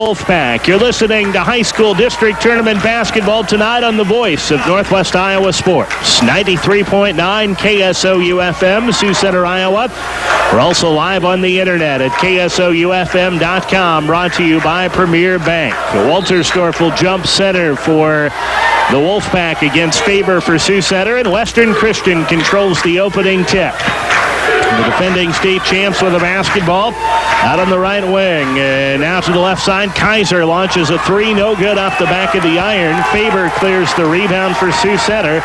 Wolfpack. You're listening to high school district tournament basketball tonight on the voice of Northwest Iowa Sports. 93.9 KSOU FM, Sioux Center, Iowa. We're also live on the internet at KSOUFM.com, brought to you by Premier Bank. Waltersdorf will jump center for the Wolfpack against Faber for Sioux Center, and Western Christian controls the opening tip. The defending state champs with the basketball out on the right wing. And now to the left side. Kaiser launches a three. No good off the back of the iron. Faber clears the rebound for Sioux Center.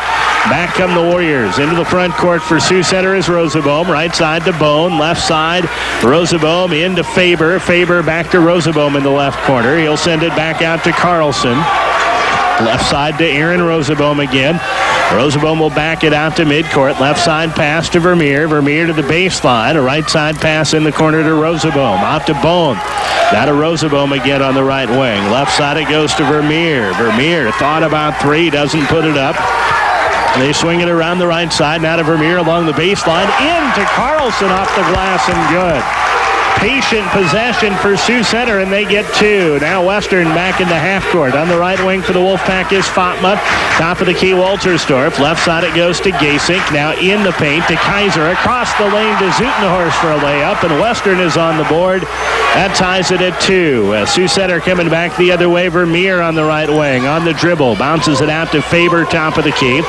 Back come the Warriors. Into the front court for Sioux Center is Rosenbaum. Right side to Bone. Left side, Rosenbaum into Faber. Faber back to Rosenbaum in the left corner. He'll send it back out to Carlson. Left side to Aaron Rosenbaum again. Rosenbaum will back it out to midcourt. Left side pass to Vermeer. Vermeer to the baseline. A right side pass in the corner to Rosenbaum. Out to Bone. Now to Rosenbaum again on the right wing. Left side it goes to Vermeer. Vermeer thought about three. Doesn't put it up. They swing it around the right side. Now to Vermeer along the baseline. Into Carlson off the glass and good. Patient possession for Sioux Center, and they get two. Now Western back into half court. On the right wing for the Wolfpack is Fatma. Top of the key, Waltersdorf. Left side it goes to Gasink. Now in the paint to Kaiser. Across the lane to Zutenhorst for a layup, and Western is on the board. That ties it at two. Sioux Center coming back the other way. Vermeer on the right wing. On the dribble. Bounces it out to Faber, top of the key.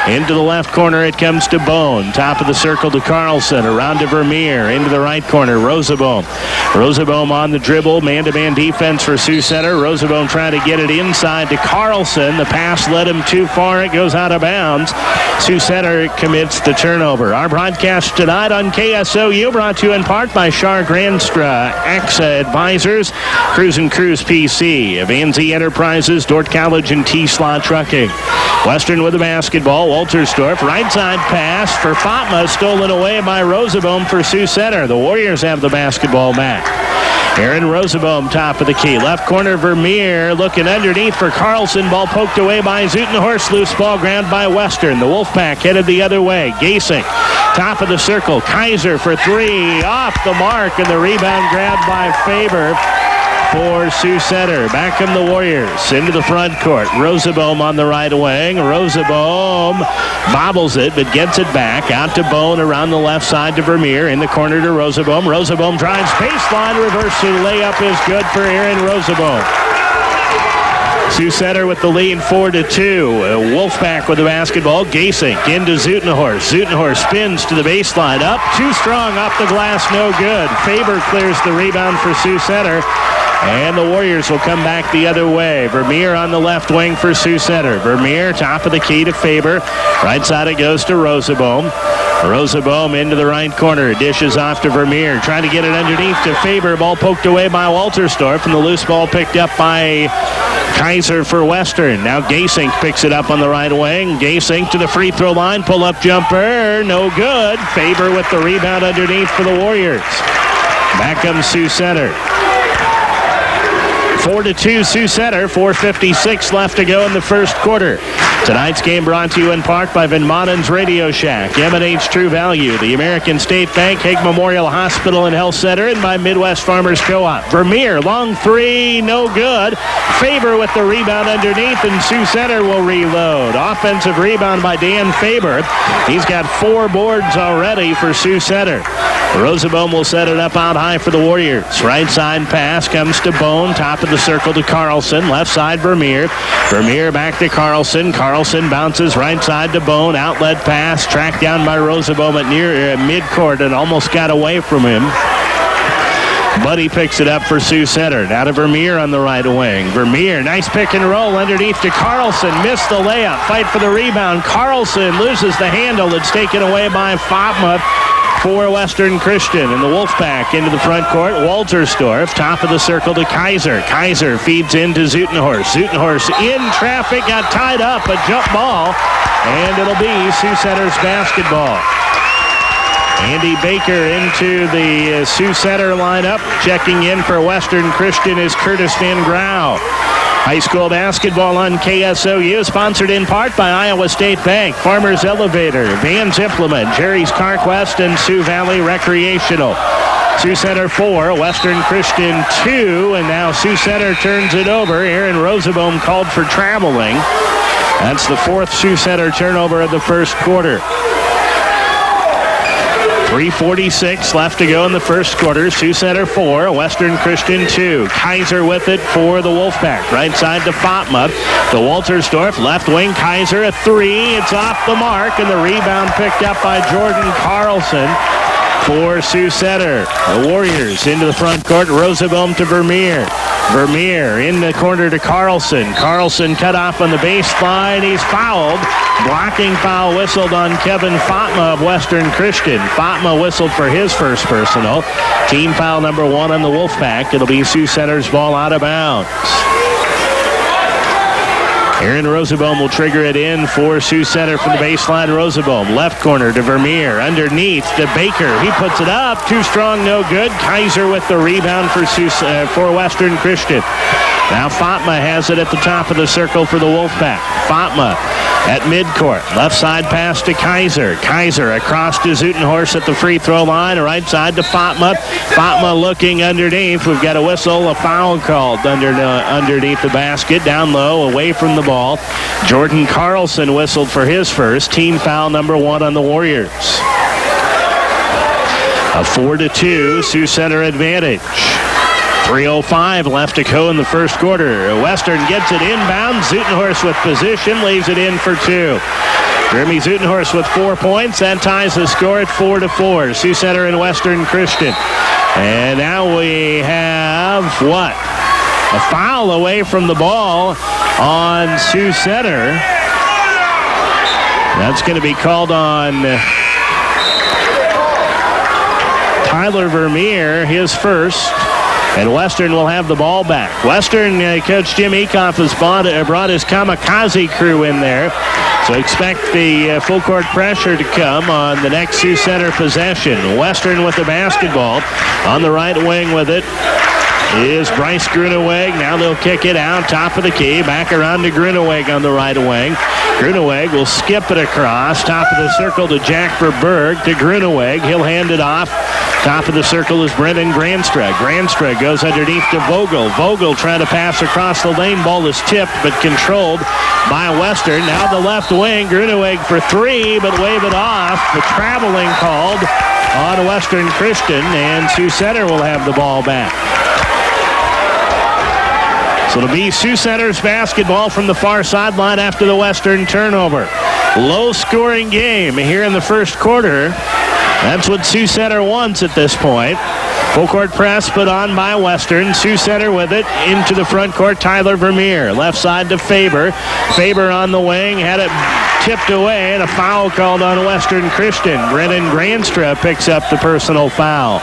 Into the left corner it comes to Bone. Top of the circle to Carlson. Around to Vermeer. Into the right corner. Rosenbaum. Rosenbaum on the dribble. Man-to-man defense for Sioux Center. Rosenbaum trying to get it inside to Carlson. The pass led him too far. It goes out of bounds. Sioux Center commits the turnover. Our broadcast tonight on KSOU brought to you in part by Shar Granstra, AXA Advisors, Cruise and Cruise PC, Van Z Enterprises, Dort College, and T-Slot Trucking. Western with the basketball. Waltersdorf, right side pass for Fatma, stolen away by Rosenbaum for Sioux Center. The Warriors have the basketball back. Aaron Rosenbaum, top of the key. Left corner, Vermeer looking underneath for Carlson. Ball poked away by Zutenhorst. Loose ball grabbed by Western. The Wolfpack headed the other way. Gasink, top of the circle. Kaiser for three. Off the mark, and the rebound grabbed by Faber for Sioux Center. Back come the Warriors into the front court. Rosenbaum on the right wing. Rosenbaum bobbles it, but gets it back. Out to Bone around the left side to Vermeer. In the corner to Rosenbaum. Rosenbaum drives baseline. Reverse to layup is good for Aaron Rosenbaum. Sioux Center with the lead 4-2. Wolfpack with the basketball. Gasink into Zutenhorst. Zutenhorst spins to the baseline. Up too strong off the glass. No good. Faber clears the rebound for Sioux Center. And the Warriors will come back the other way. Vermeer on the left wing for Sioux Center. Vermeer, top of the key to Faber. Right side it goes to Rosenbaum. Rosenbaum into the right corner. Dishes off to Vermeer. Trying to get it underneath to Faber. Ball poked away by Waltersdorf. And the loose ball picked up by Kaiser for Western. Now Gasink picks it up on the right wing. Gasink to the free throw line. Pull-up jumper. No good. Faber with the rebound underneath for the Warriors. Back comes Sioux Center. 4-2 Sioux Center. 4:56 left to go in the first quarter. Tonight's game brought to you in part by Van Manen's Radio Shack, M&H True Value, the American State Bank, Hague Memorial Hospital and Health Center, and by Midwest Farmers Co-op. Vermeer, long three, no good. Faber with the rebound underneath, and Sioux Center will reload. Offensive rebound by Dan Faber. He's got 4 boards already for Sioux Center. Rosenbaum will set it up out high for the Warriors. Right side pass comes to Bone. Top of the circle to Carlson. Left side Vermeer. Vermeer back to Carlson. Carlson bounces right side to Bone. Outlet pass tracked down by Rosenbaum at near midcourt and almost got away from him. Buddy picks it up for Sioux Center. Now to Vermeer on the right wing. Vermeer, nice pick and roll underneath to Carlson. Missed the layup. Fight for the rebound. Carlson loses the handle. It's taken away by Fatma for Western Christian. And the Wolfpack into the front court. Waltersdorf, top of the circle to Kaiser. Kaiser feeds into Zutenhorst. Zutenhorst in traffic, got tied up. A jump ball. And it'll be Sioux Center's basketball. Andy Baker into the Sioux Center lineup. Checking in for Western Christian is Curtis Van Grau. High school basketball on KSOU, sponsored in part by Iowa State Bank, Farmers Elevator, Vans Implement, Jerry's CarQuest, and Sioux Valley Recreational. Sioux Center 4, Western Christian 2, and now Sioux Center turns it over. Aaron Rosenbaum called for traveling. That's the fourth Sioux Center turnover of the first quarter. 3:46 left to go in the first quarter. Sioux Center 4, Western Christian 2. Kaiser with it for the Wolfpack. Right side to Fatma. To Waltersdorf, left wing. Kaiser a 3. It's off the mark, and the rebound picked up by Jordan Carlson for Sioux Center. The Warriors into the front court. Rosenbaum to Vermeer. Vermeer in the corner to Carlson. Carlson cut off on the baseline. He's fouled. Blocking foul whistled on Kevin Fatma of Western Christian. Fatma whistled for his first personal. Team foul number 1 on the Wolfpack. It'll be Sioux Center's ball out of bounds. Aaron Rosenbaum will trigger it in for Sioux Center from the baseline. Rosenbaum, left corner to Vermeer. Underneath to Baker. He puts it up. Too strong, no good. Kaiser with the rebound for Western Christian. Now Fatma has it at the top of the circle for the Wolfpack. Fatma at midcourt. Left side pass to Kaiser. Kaiser across to Zutenhorst at the free throw line. Right side to Fatma. Fatma looking underneath. We've got a whistle. A foul called underneath the basket. Down low, away from the ball. Jordan Carlson whistled for his first. Team foul number 1 on the Warriors. A 4-2 Sioux Center advantage. 3:05 left to go in the first quarter. Western gets it inbound. Zutenhorst with position, leaves it in for 2. Jeremy Zutenhorst with 4 points. That ties the score at 4-4. Sioux Center and Western Christian. And now we have what? A foul away from the ball on Sioux Center. That's going to be called on Tyler Vermeer, his first. And Western will have the ball back. Western coach Jim Ecoff has brought his kamikaze crew in there. So expect the full court pressure to come on the next Sioux Center possession. Western with the basketball. On the right wing with it is Bryce Gruneweg. Now they'll kick it out, top of the key. Back around to Gruneweg on the right wing. Gruneweg will skip it across. Top of the circle to Jack Verberg to Gruneweg. He'll hand it off. Top of the circle is Brendan Granstra. Granstra goes underneath to Vogel. Vogel trying to pass across the lane. Ball is tipped but controlled by Western. Now the left wing. Gruneweg for 3, but wave it off. The traveling called on Western Christian, and Sioux Center will have the ball back. So it'll be Sioux Center's basketball from the far sideline after the Western turnover. Low-scoring game here in the first quarter. That's what Sioux Center wants at this point. Full court press put on by Western. Sioux Center with it into the front court. Tyler Vermeer. Left side to Faber. Faber on the wing. Had it tipped away, and a foul called on Western Christian. Brennan Granstra picks up the personal foul.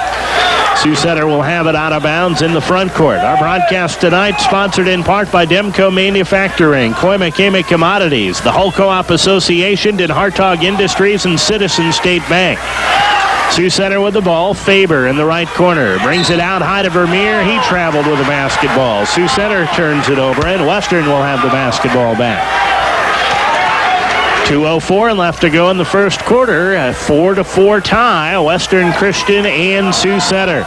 Sioux Center will have it out of bounds in the front court. Our broadcast tonight sponsored in part by Demco Manufacturing, Koimakema Commodities, the Hull Co-op Association, Den Hartog Industries, and Citizen State Bank. Sioux Center with the ball. Faber in the right corner. Brings it out high to Vermeer. He traveled with the basketball. Sioux Center turns it over, and Western will have the basketball back. 2:04 left to go in the first quarter. A 4-4 tie. Western Christian and Sioux Center.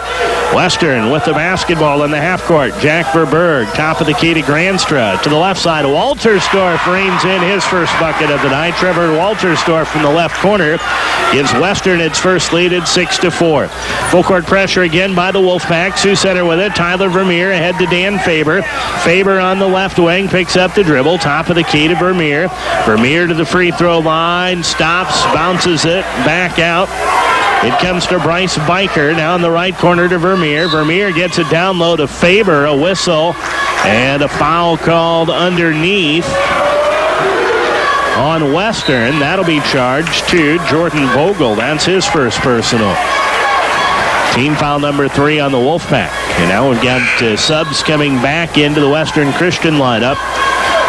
Western with the basketball in the half court. Jack Verberg, top of the key to Granstra. To the left side, Waltersdorf reins in his first bucket of the night. Trevor Waltersdorf from the left corner gives Western its first lead at 6-4. Full court pressure again by the Wolfpack. Sioux Center with it. Tyler Vermeer ahead to Dan Faber. Faber on the left wing picks up the dribble. Top of the key to Vermeer. Vermeer to the free throw line. Stops, bounces it back out. It comes to Bryce Biker, now in the right corner to Vermeer. Vermeer gets it down low to Faber, a whistle, and a foul called underneath on Western. That'll be charged to Jordan Vogel. That's his first personal. Team foul number 3 on the Wolfpack. And now we've got subs coming back into the Western Christian lineup.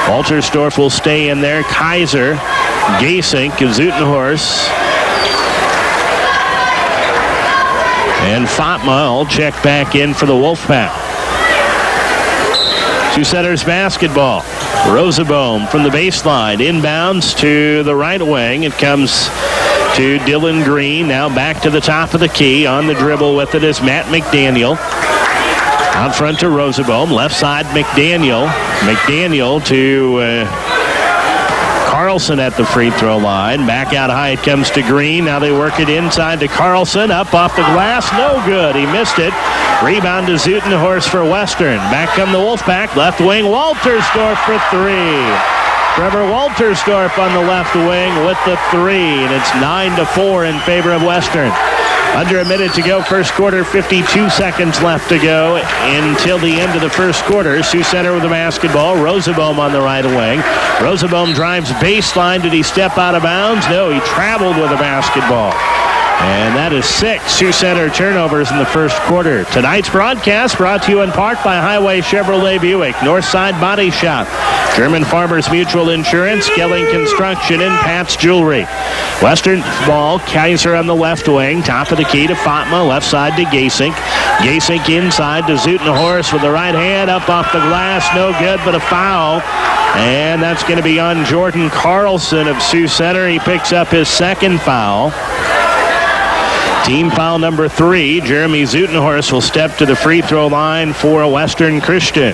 Waltersdorf will stay in there. Kaiser, Gasink, Zutenhorst, and Fatma all check back in for the Wolfpack. Sioux Center's basketball. Rosenbaum from the baseline. Inbounds to the right wing. It comes to Dylan Green. Now back to the top of the key. On the dribble with it is Matt McDaniel. Out front to Rosenbaum. Left side, McDaniel. McDaniel to Carlson at the free throw line. Back out high it comes to Green. Now they work it inside to Carlson. Up off the glass. No good. He missed it. Rebound to Zutenhorst for Western. Back come the Wolfpack. Left wing, Waltersdorf for three. Trevor Waltersdorf on the left wing with the three. And it's 9-4 in favor of Western. Under a minute to go, first quarter, 52 seconds left to go until the end of the first quarter. Sioux Center with the basketball. Rosenbaum on the right wing. Rosenbaum drives baseline. Did he step out of bounds? No, he traveled with the basketball. And that is 6 Sioux Center turnovers in the first quarter. Tonight's broadcast brought to you in part by Highway Chevrolet Buick, Northside Body Shop, German Farmers Mutual Insurance, Gelling Construction, and Pat's Jewelry. Western ball, Kaiser on the left wing, top of the key to Fatma, left side to Gasink. Gasink inside to Zutenhorst with the right hand, up off the glass, no good, but a foul. And that's going to be on Jordan Carlson of Sioux Center. He picks up his second foul. Team foul number 3. Jeremy Zutenhorst will step to the free throw line for Western Christian.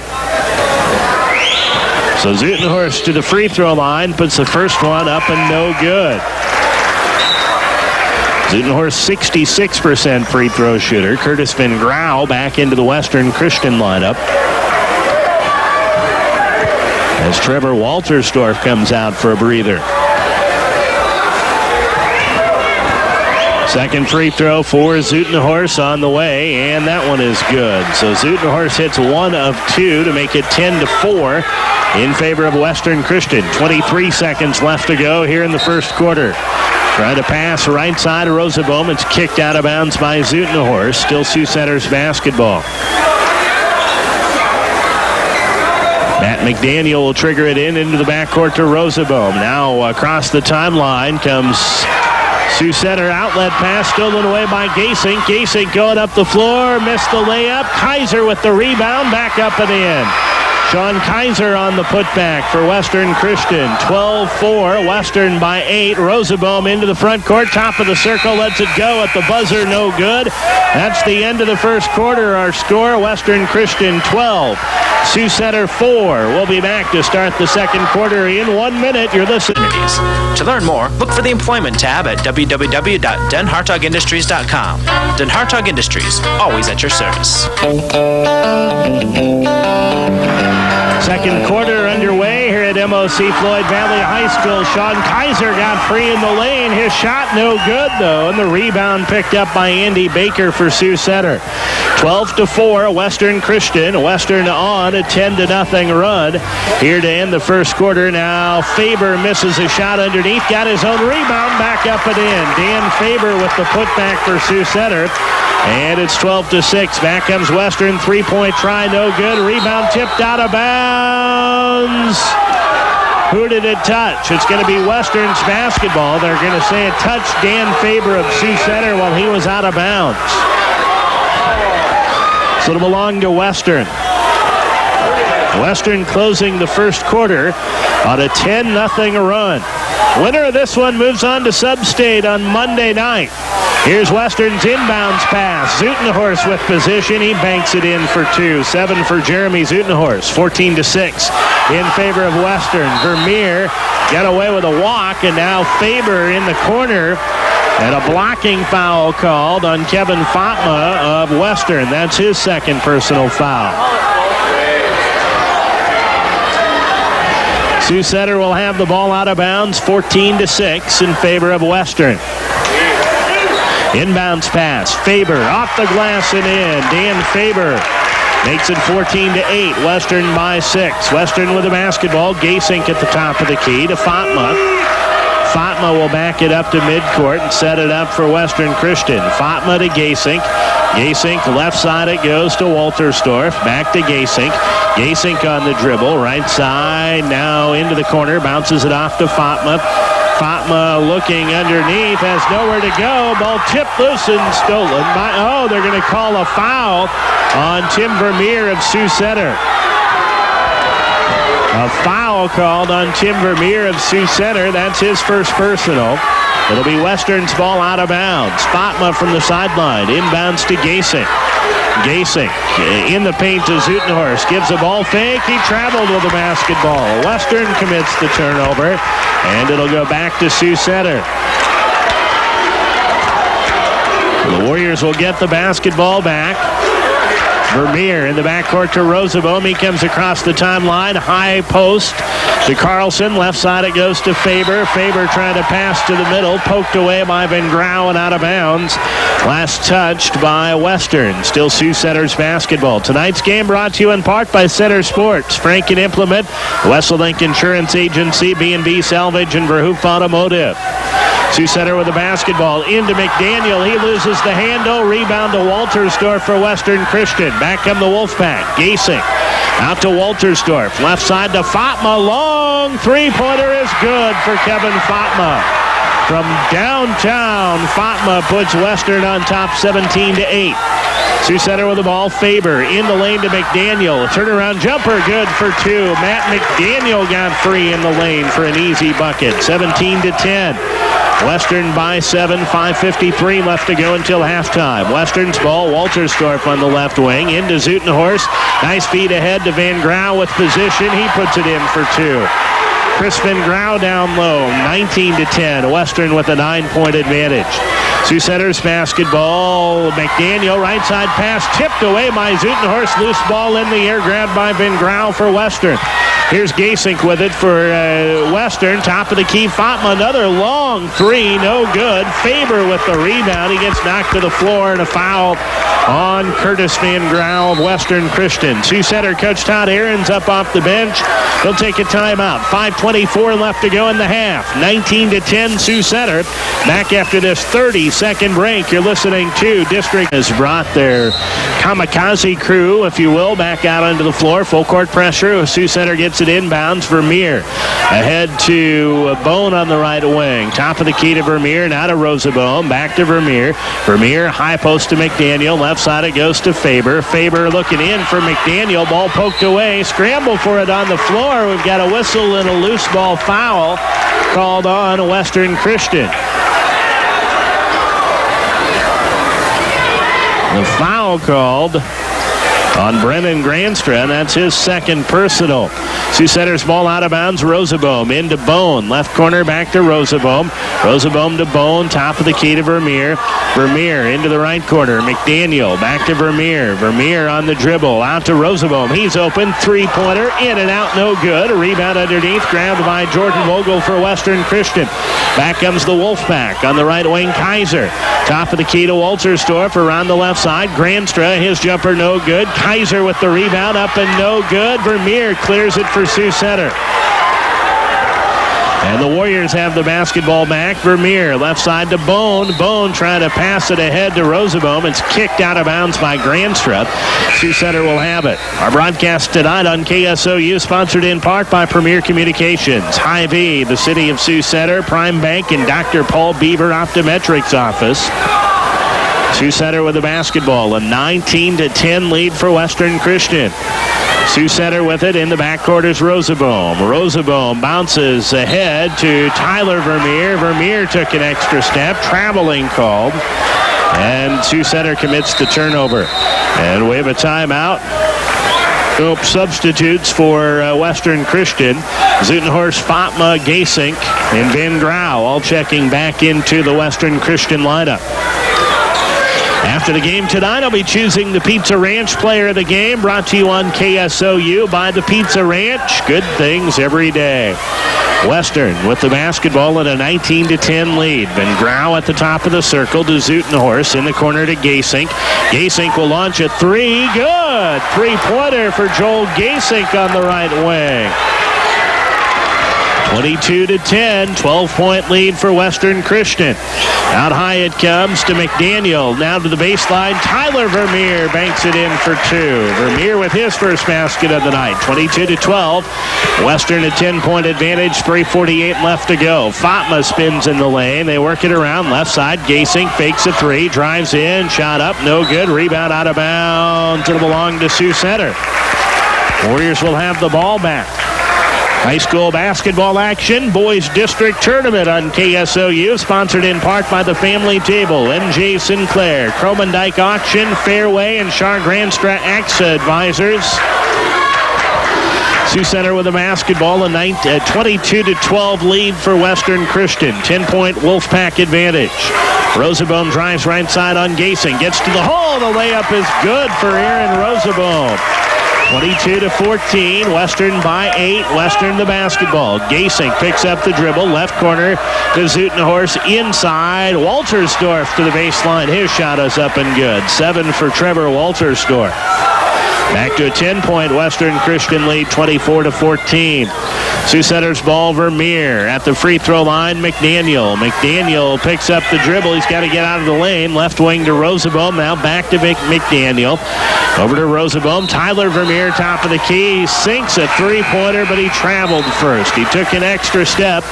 So Zutenhorst to the free throw line, puts the first one up and no good. Zutenhorst 66% free throw shooter. Curtis Van Grau back into the Western Christian lineup. As Trevor Waltersdorf comes out for a breather. Second free throw for Zutenhorst on the way, and that one is good. So Zutenhorst hits 1 of 2 to make it 10-4 in favor of Western Christian. 23 seconds left to go here in the first quarter. Trying to pass right side of Rosenbaum. It's kicked out of bounds by Zutenhorst. Still Sioux Center's basketball. Matt McDaniel will trigger it into the backcourt to Rosenbaum. Now across the timeline comes Sioux Center. Outlet pass stolen away by Gasink. Gasink going up the floor, missed the layup. Kaiser with the rebound, back up and in. Sean Kaiser on the putback for Western Christian. 12-4, Western by 8. Rosenbaum into the front court, top of the circle, lets it go at the buzzer, no good. That's the end of the first quarter. Our score, Western Christian 12, Sioux Center 4. We'll be back to start the second quarter in 1 minute. You're listening. To learn more, look for the Employment tab at www.denhartogindustries.com. Den Hartog Industries, always at your service. Second quarter underway here at MOC Floyd Valley High School. Sean Kaiser got free in the lane. His shot no good, though, and the rebound picked up by Andy Baker for Sioux Center. 12-4, Western Christian. Western on a 10-0 run here to end the first quarter. Now Faber misses a shot underneath, got his own rebound, back up and in. Dan Faber with the putback for Sioux Center. And it's 12-6. Back comes Western. Three-point try, no good. Rebound tipped out of bounds. Who did it touch? It's going to be Western's basketball. They're going to say it touched Dan Faber of Sioux Center while he was out of bounds. So it'll belong to Western. Western closing the first quarter on a 10-0 run. Winner of this one moves on to Sub-State on Monday night. Here's Western's inbounds pass. Zutenhorst with position. He banks it in for 2. 7 for Jeremy Zutenhorst. 14-6 in favor of Western. Vermeer got away with a walk, and now Faber in the corner. And a blocking foul called on Kevin Fatma of Western. That's his second personal foul. Sioux Center will have the ball out of bounds, 14-6 in favor of Western. Inbounds pass. Faber off the glass and in. Dan Faber makes it 14-8. Western by 6. Western with the basketball. Gasink at the top of the key to Fatma. Fatma will back it up to midcourt and set it up for Western Christian. Fatma to Gasink. Gasink left side it goes to Waltersdorf. Back to Gasink. Gasink on the dribble. Right side now into the corner. Bounces it off to Fatma. Fatma looking underneath, has nowhere to go. Ball tipped loose and stolen by, they're going to call a foul on Tim Vermeer of Sioux Center. A foul called on Tim Vermeer of Sioux Center. That's his first personal. It'll be Western's ball out of bounds. Fatma from the sideline. Inbounds to Gasink. Gasink in the paint to Zutenhorst. Gives a ball fake. He traveled with the basketball. Western commits the turnover. And it'll go back to Sioux Center. The Warriors will get the basketball back. Vermeer in the backcourt to Rosenbaum. He comes across the timeline. High post to Carlson. Left side it goes to Faber. Faber trying to pass to the middle. Poked away by Van Grau and out of bounds. Last touched by Western. Still Sioux Center's basketball. Tonight's game brought to you in part by Center Sports, Franken Implement, Wesselink Insurance Agency, B&B Salvage, and Verhoof Automotive. Sioux Center with the basketball into McDaniel. He loses the handle. Rebound to Waltersdorf for Western Christian. Back come the Wolfpack. Gasink out to Waltersdorf. Left side to Fatma. Long three-pointer is good for Kevin Fatma. From downtown, Fatma puts Western on top 17-8. Sioux Center with the ball. Faber in the lane to McDaniel. Turnaround jumper good for two. Matt McDaniel got free in the lane for an easy bucket. 17-10. Western by 7, 5:53 left to go until halftime. Western's ball, Waltersdorf on the left wing, into Zutenhorst. Nice feed ahead to Van Grau with position. He puts it in for two. Chris Van Grau down low, 19-10. Western with a 9-point advantage. Sioux Center's basketball. McDaniel, right side pass, tipped away by Zutenhorst. Loose ball in the air, grabbed by Van Grau for Western. Here's Gasink with it for Western. Top of the key, Fatma, another long three, no good. Faber with the rebound. He gets knocked to the floor and a foul on Curtis Van Grau of Western Christian. Sioux Center coach Todd Ahrens up off the bench. He'll take a timeout. 5:24 left to go in the half. 19-10 Sioux Center. Back after this 30-second break. You're listening to District has brought their kamikaze crew, if you will, back out onto the floor. Full court pressure. Sioux Center gets it inbounds. Vermeer ahead to Bone on the right wing. Top of the key to Vermeer. Now to Rosenbaum. Back to Vermeer. Vermeer high post to McDaniel. Left side it goes to Faber. Faber looking in for McDaniel. Ball poked away. Scramble for it on the floor. We've got a whistle and a loose ball foul called on Western Christian. The foul called on Brennan Granstra, and that's his second personal. Sioux Center's ball out of bounds. Rosenbaum into Bone. Left corner back to Rosenbaum. Rosenbaum to Bone. Top of the key to Vermeer. Vermeer into the right corner. McDaniel back to Vermeer. Vermeer on the dribble. Out to Rosenbaum. He's open. Three-pointer. In and out. No good. A rebound underneath. Grabbed by Jordan Vogel for Western Christian. Back comes the Wolfpack. On the right wing, Kaiser. Top of the key to Waltersdorf. Around the left side. Granstra. His jumper no good. Kaiser with the rebound, up and no good. Vermeer clears it for Sioux Center. And the Warriors have the basketball back. Vermeer left side to Bone. Bone trying to pass it ahead to Rosenbaum. It's kicked out of bounds by Granstra. Sioux Center will have it. Our broadcast tonight on KSOU sponsored in part by Premier Communications, Hy-Vee, the City of Sioux Center, Prime Bank, and Dr. Paul Beaver Optometrics Office. Sioux Center with the basketball, a 19-10 lead for Western Christian. Sioux Center with it in the backcourt is Rosenbaum. Rosenbaum bounces ahead to Tyler Vermeer. Vermeer took an extra step, traveling called, and Sioux Center commits the turnover. And we have a timeout. Substitutes for Western Christian. Zutenhorst, Fatma, Gasink, and Van Grau all checking back into the Western Christian lineup. After the game tonight, I'll be choosing the Pizza Ranch player of the game, brought to you on KSOU by the Pizza Ranch. Good things every day. Western with the basketball at a 19-10 lead. Van Grau at the top of the circle to Zutenhorst in the corner to Gasink. Gasink will launch a three. Good. Three-pointer for Joel Gasink on the right wing. 22-10, 12-point lead for Western Christian. Out high it comes to McDaniel. Now to the baseline. Tyler Vermeer banks it in for two. Vermeer with his first basket of the night. 22-12. Western a 10-point advantage. 3:48 left to go. Fatma spins in the lane. They work it around. Left side. Gasink fakes a three. Drives in. Shot up. No good. Rebound out of bounds. It'll belong to Sioux Center. Warriors will have the ball back. High school basketball action, boys district tournament on KSOU, sponsored in part by the Family Table, M.J. Sinclair, Cromendike Auction, Fairway, and Char Grandstra AXA advisors. Sioux Center with a basketball, a 22-12 lead for Western Christian. 10-point Wolfpack advantage. Rosenbaum drives right side on Gasing. Gets to the hole. The layup is good for Aaron Rosenbaum. 22-14. Western by 8. Western the basketball. Gasing picks up the dribble. Left corner to Zutenhorst. Inside. Waltersdorf to the baseline. His shot is up and good. 7 for Trevor Waltersdorf. Back to a 10-point Western Christian lead, 24-14. Sioux Center's ball, Vermeer at the free throw line, McDaniel. McDaniel picks up the dribble. He's got to get out of the lane. Left wing to Rosenbaum. Now back to McDaniel. Over to Rosenbaum. Tyler Vermeer, top of the key. He sinks a three-pointer, but he traveled first. He took an extra step.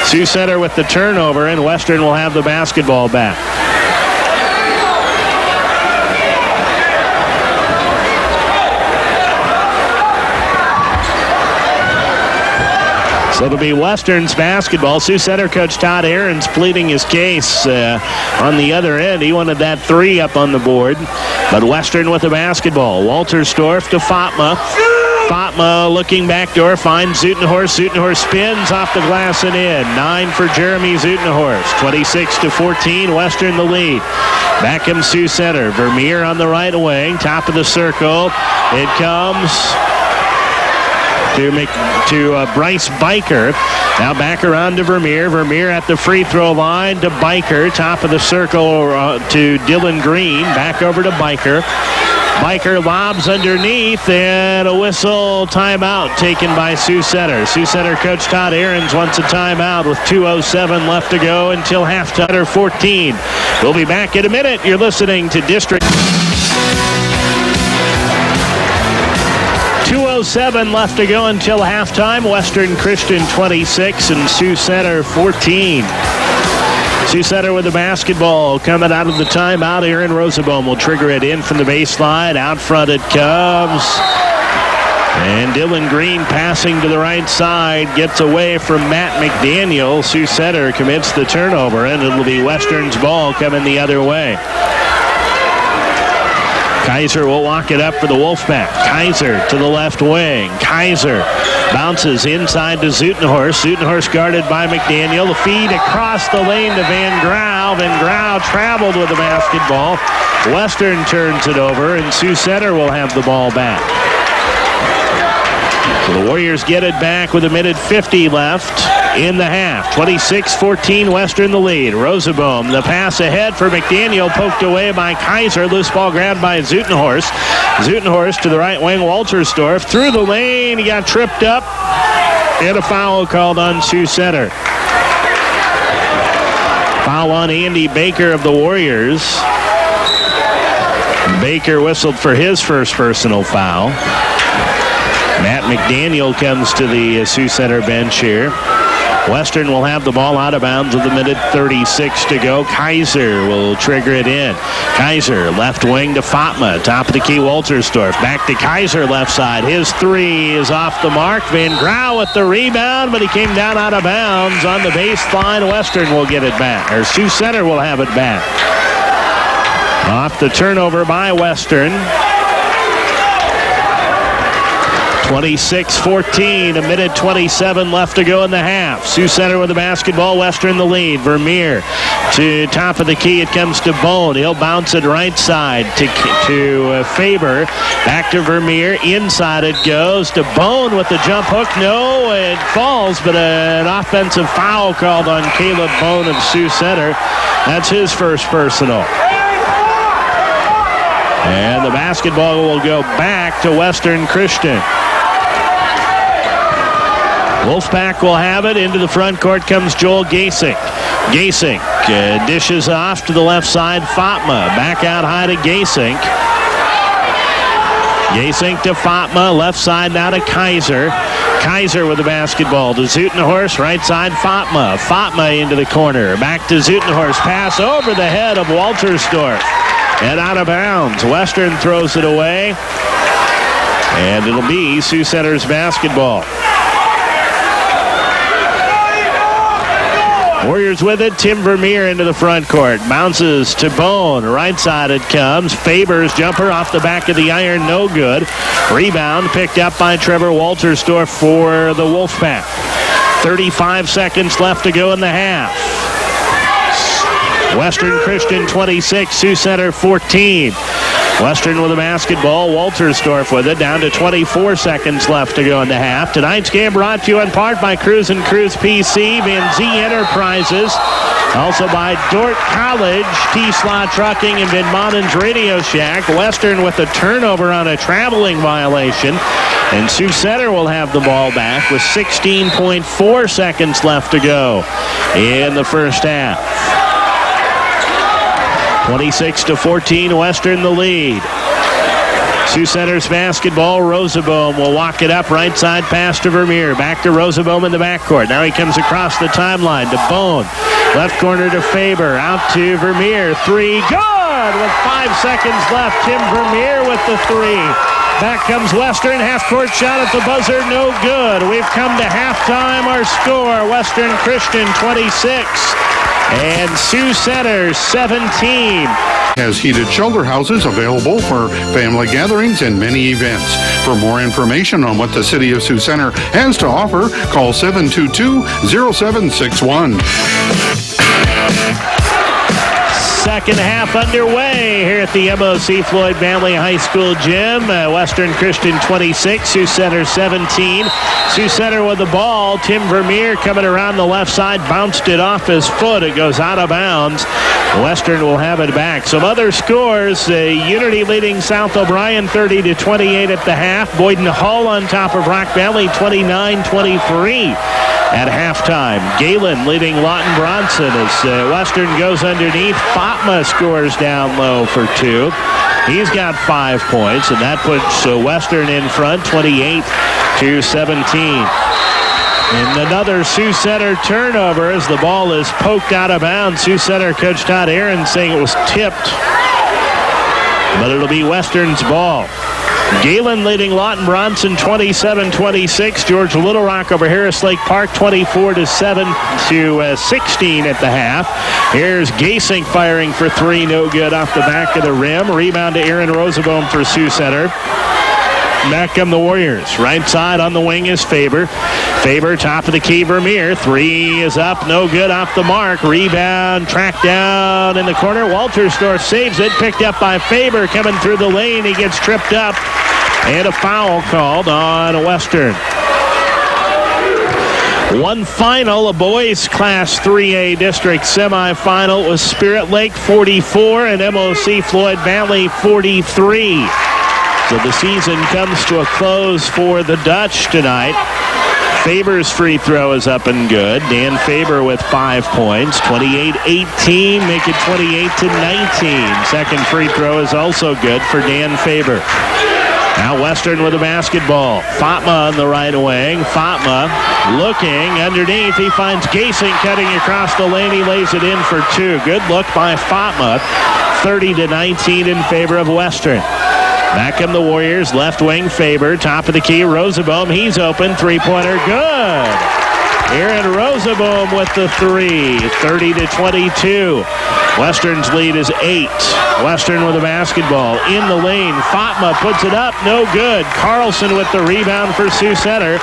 Sioux Center with the turnover, and Western will have the basketball back. So it'll be Western's basketball. Sioux Center coach Todd Ahrens pleading his case on the other end. He wanted that three up on the board. But Western with the basketball. Waltersdorf to Fatma. Fatma looking backdoor, finds Zutenhorst. Zutenhorst spins off the glass and in. 9 for Jeremy Zutenhorst. 26-14, Western the lead. Back comes Sioux Center. Vermeer on the right wing, top of the circle. It comes to Bryce Biker. Now back around to Vermeer. Vermeer at the free throw line to Biker. Top of the circle to Dylan Green. Back over to Biker. Biker lobs underneath, and a whistle timeout taken by Sioux Center. Sioux Center coach Todd Ahrens wants a timeout with 2:07 left to go until halftime. 14. We'll be back in a minute. You're listening to District. 2:07 left to go until halftime. Western Christian 26 and Sioux Center 14. Sioux Center with the basketball coming out of the timeout. Aaron Rosenbaum will trigger it in from the baseline. Out front it comes. And Dylan Green passing to the right side gets away from Matt McDaniel. Sioux Center commits the turnover, and it'll be Western's ball coming the other way. Kaiser will walk it up for the Wolfpack. Kaiser to the left wing. Kaiser bounces inside to Zutenhorst. Zutenhorst guarded by McDaniel. The feed across the lane to Van Grau. Van Grau traveled with the basketball. Western turns it over, and Sioux Center will have the ball back. So the Warriors get it back with a minute 50 left in the half. 26-14, Western the lead. Rosenbaum, the pass ahead for McDaniel, poked away by Kaiser. Loose ball grabbed by Zutenhorst. Zutenhorst to the right wing, Waltersdorf. Through the lane, he got tripped up. And a foul called on Sioux Center. Foul on Andy Baker of the Warriors. Baker whistled for his first personal foul. Matt McDaniel comes to the Sioux Center bench here. Western will have the ball out of bounds with a minute 36 to go. Kaiser will trigger it in. Kaiser left wing to Fatma. Top of the key, Waltersdorf. Back to Kaiser left side. His three is off the mark. Van Grau with the rebound, but he came down out of bounds on the baseline. Western will get it back, or Sioux Center will have it back. Off the turnover by Western. 26-14, a minute 27 left to go in the half. Sioux Center with the basketball, Western the lead. Vermeer to top of the key, it comes to Bone. He'll bounce it right side to Faber. Back to Vermeer, inside it goes to Bone with the jump hook. No, it falls, but an offensive foul called on Caleb Bone of Sioux Center. That's his first personal. And the basketball will go back to Western Christian. Wolfpack will have it. Into the front court comes Joel Gasing. Gasing dishes off to the left side. Fatma back out high to Gasing. Gasing to Fatma. Left side now to Kaiser. Kaiser with the basketball to Zutenhorst. Right side Fatma. Fatma into the corner. Back to Zutenhorst. Pass over the head of Waltersdorf. And out of bounds. Western throws it away. And it'll be Sioux Center's basketball. Warriors with it. Tim Vermeer into the front court. Bounces to Bone. Right side it comes. Faber's jumper off the back of the iron. No good. Rebound picked up by Trevor Waltersdorf for the Wolfpack. 35 seconds left to go in the half. Western Christian 26, Sioux Center 14. Western with a basketball. Waltersdorf with it. Down to 24 seconds left to go in the half. Tonight's game brought to you in part by Cruise and Cruise PC, Van Z Enterprises. Also by Dordt College, T-Slot Trucking, and Van Monen's Radio Shack. Western with a turnover on a traveling violation. And Sioux Center will have the ball back with 16.4 seconds left to go in the first half. 26-14, Western the lead. Sioux Center's basketball. Rosenbaum will walk it up right side pass to Vermeer. Back to Rosenbaum in the backcourt. Now he comes across the timeline to Bone. Left corner to Faber. Out to Vermeer. Three. Good! With 5 seconds left. Tim Vermeer with the three. Back comes Western. Half-court shot at the buzzer. No good. We've come to halftime. Our score, Western Christian 26 and Sioux Center 17. Has heated shelter houses available for family gatherings and many events. For more information on what the City of Sioux Center has to offer, call 722-0761. Second half underway here at the MOC Floyd Manley High School gym. Western Christian 26, Sioux Center 17. Sioux Center with the ball. Tim Vermeer coming around the left side, bounced it off his foot. It goes out of bounds. Western will have it back. Some other scores. Unity leading South O'Brien 30-28 at the half. Boyden Hull on top of Rock Valley 29-23. At halftime, Galen leading Lawton Bronson as Western goes underneath. Fatma scores down low for two. He's got 5 points, and that puts Western in front, 28-17. And another Sioux Center turnover as the ball is poked out of bounds. Sioux Center coach Todd Aaron saying it was tipped, but it'll be Western's ball. Galen leading Lawton Bronson 27-26. George Little Rock over Harris Lake Park 24-16 at the half. Here's Gasink firing for three, no good off the back of the rim. Rebound to Aaron Rosenbaum for Sioux Center. Back come the Warriors. Right side on the wing is Faber. Faber, top of the key, Vermeer. Three is up, no good off the mark. Rebound, tracked down in the corner. Waltersdorf saves it, picked up by Faber. Coming through the lane, he gets tripped up. And a foul called on Western. One final, a boys Class 3A District semifinal was Spirit Lake 44 and MOC Floyd Valley 43. So the season comes to a close for the Dutch tonight. Faber's free throw is up and good. Dan Faber with 5 points. 28-18, make it 28-19. Second free throw is also good for Dan Faber. Now Western with the basketball. Fatma on the right wing. Fatma looking underneath. He finds Gasink cutting across the lane. He lays it in for two. Good look by Fatma. 30-19 in favor of Western. Back come the Warriors. Left wing Faber. Top of the key. Rosenbaum. He's open. Three-pointer. Good. Aaron Rosenbaum with the three. 30-22. Western's lead is 8. Western with the basketball. In the lane. Fatma puts it up. No good. Carlson with the rebound for Sioux Center.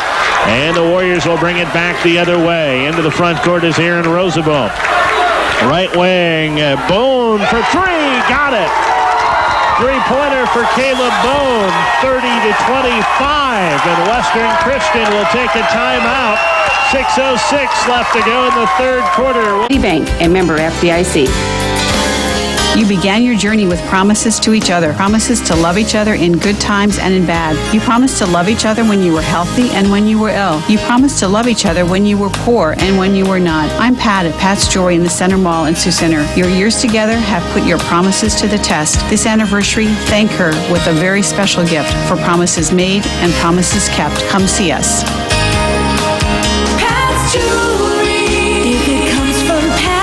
And the Warriors will bring it back the other way. Into the front court is Aaron Rosenbaum. Right wing. Bone for three. Got it. Three-pointer for Caleb Bone, 30-25, and Western Christian will take a timeout. 6:06 left to go in the third quarter. Bank, a member FDIC. You began your journey with promises to each other, promises to love each other in good times and in bad. You promised to love each other when you were healthy and when you were ill. You promised to love each other when you were poor and when you were not. I'm Pat at Pat's Jewelry in the Center Mall in Sioux Center. Your years together have put your promises to the test. This anniversary, thank her with a very special gift for promises made and promises kept. Come see us. Pat's Jewelry. If it comes from Pat's,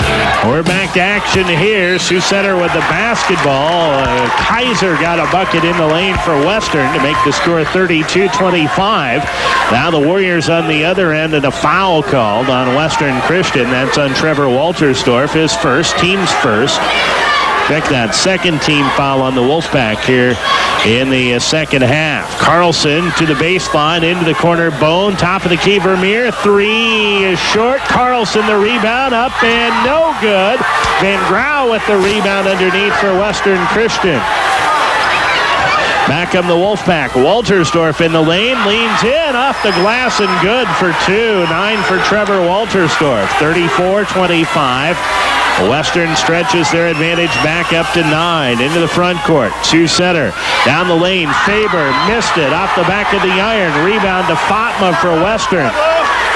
it's perfect. We're back to action here. Sioux Center with the basketball. Kaiser got a bucket in the lane for Western to make the score 32-25. Now the Warriors on the other end, and a foul called on Western Christian. That's on Trevor Waltersdorf, his first, team's first. Check that second team foul on the Wolfpack here in the second half. Carlson to the baseline, into the corner, Bone, top of the key, Vermeer. Three is short. Carlson the rebound, up and no good. Van Grau with the rebound underneath for Western Christian. Back up the Wolfpack. Waltersdorf in the lane, leans in, off the glass and good for two. 9 for Trevor Waltersdorf. 34-25. Western stretches their advantage back up to 9. Into the front court. Sioux Center down the lane. Faber missed it off the back of the iron. Rebound to Fatma for Western.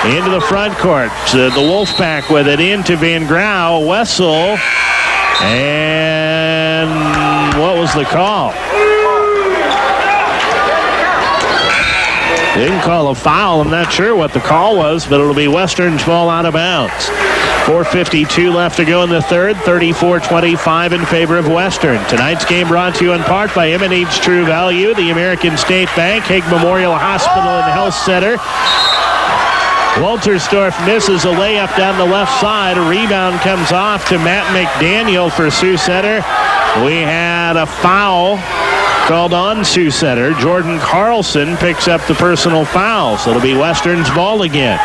Into the front court. The Wolfpack with it into Van Grau. Wessel. And what was the call? They didn't call a foul. I'm not sure what the call was, but it'll be Western's ball out of bounds. 4:52 left to go in the third. 34-25 in favor of Western. Tonight's game brought to you in part by M&H True Value, the American State Bank, Hague Memorial Hospital and Health Center. Waltersdorf misses a layup down the left side. A rebound comes off to Matt McDaniel for Sioux Center. We had a foul called on Sioux Center. Jordan Carlson picks up the personal foul, so it'll be Western's ball again.